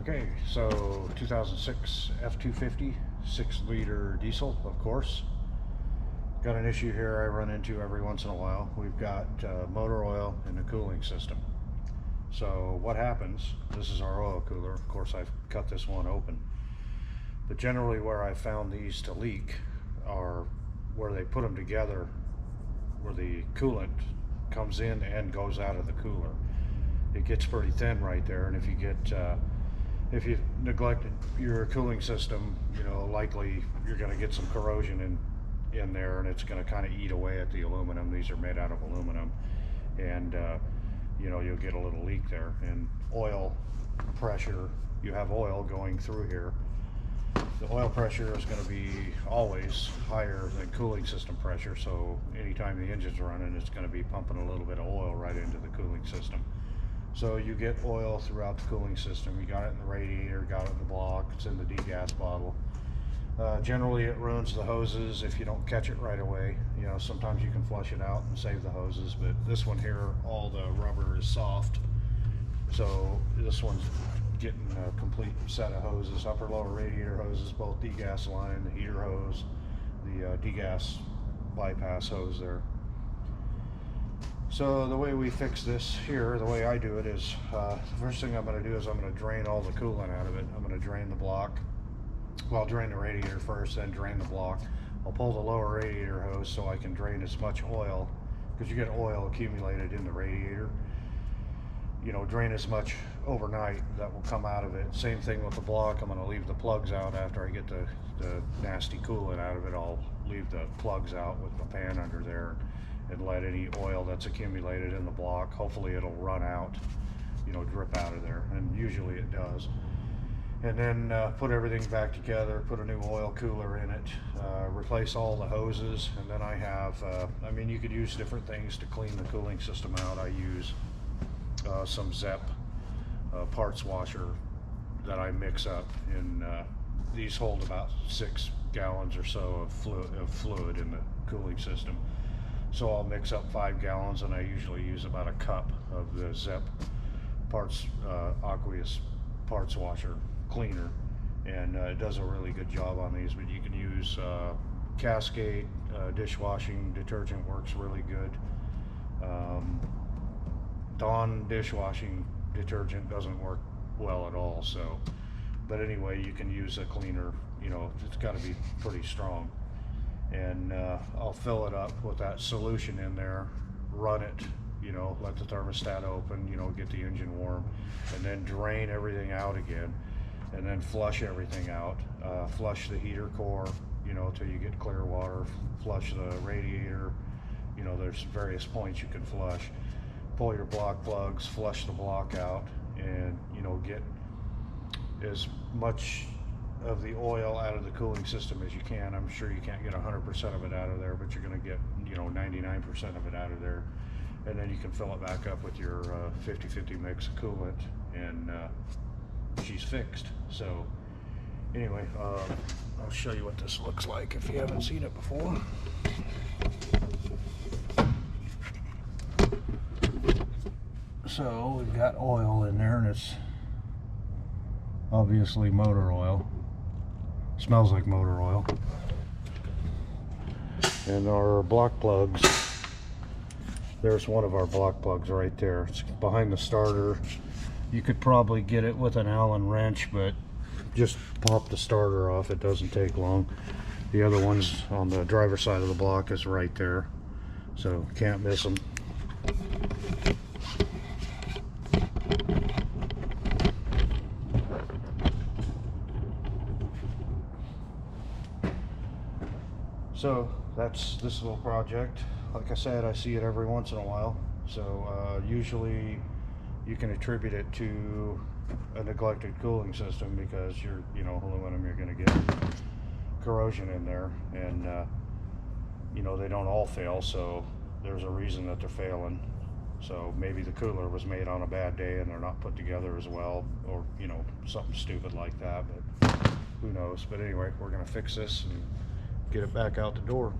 Okay, so 2006 F-250, 6-liter diesel, of course. Got an issue here I run into every once in a while. We've got motor oil in the cooling system. So what happens, this is our oil cooler. Of course, I've cut this one open. But generally where I found these to leak are where they put them together, where the coolant comes in and goes out of the cooler. It gets pretty thin right there, and if you neglect your cooling system, likely you're going to get some corrosion in there, and it's going to kind of eat away at the aluminum. These are made out of aluminum, and you'll get a little leak there. And oil pressure, you have oil going through here. The oil pressure is going to be always higher than cooling system pressure, so anytime the engine's running, it's going to be pumping a little bit of oil right into the cooling system. So you get oil throughout the cooling system. You got it in the radiator, got it in the block, it's in the degas bottle. Generally it ruins the hoses if you don't catch it right away. Sometimes you can flush it out and save the hoses, but this one here, all the rubber is soft. So this one's getting a complete set of hoses, upper lower radiator hoses, both degas line, the heater hose, the degas bypass hose there. So the way we fix this here, the way I do it is, the first thing I'm going to do is I'm going to drain all the coolant out of it. I'm going to drain the block. Well, I'll drain the radiator first, then drain the block. I'll pull the lower radiator hose so I can drain as much oil, because you get oil accumulated in the radiator. Drain as much overnight that will come out of it. Same thing with the block. I'm going to leave the plugs out after I get the nasty coolant out of it. I'll leave the plugs out with the pan under there and let any oil that's accumulated in the block, hopefully it'll run out, drip out of there, and usually it does. And then put everything back together, put a new oil cooler in it, replace all the hoses, and then I have, you could use different things to clean the cooling system out. I use some ZEP parts washer that I mix up, and these hold about 6 gallons or so of fluid in the cooling system. So I'll mix up 5 gallons, and I usually use about a cup of the ZEP parts aqueous parts washer cleaner, and it does a really good job on these. But you can use Cascade dishwashing detergent, works really good. Dawn dishwashing detergent doesn't work well at all. So, but anyway, you can use a cleaner. It's got to be pretty strong. And I'll fill it up with that solution in there, run it, let the thermostat open, get the engine warm, and then drain everything out again, and then flush everything out. Flush the heater core, till you get clear water. Flush the radiator. There's various points you can flush. Pull your block plugs, flush the block out, and get as much of the oil out of the cooling system as you can. I'm sure you can't get 100% of it out of there, but you're going to get 99% of it out of there, and then you can fill it back up with your 50-50 mix of coolant, and she's fixed. So anyway, I'll show you what this looks like if you haven't seen it before. So we've got oil in there, and it's obviously motor oil. Smells like motor oil. And our block plugs, there's one of our block plugs right there. It's behind the starter. You could probably get it with an Allen wrench, but just pop the starter off. It doesn't take long. The other one's on the driver's side of the block is right there, so can't miss them. So that's this little project. Like I said, I see it every once in a while. So usually you can attribute it to a neglected cooling system, because aluminum, you're going to get corrosion in there, and they don't all fail. So there's a reason that they're failing. So maybe the cooler was made on a bad day and they're not put together as well, or something stupid like that. But who knows? But anyway, we're going to fix this and get it back out the door.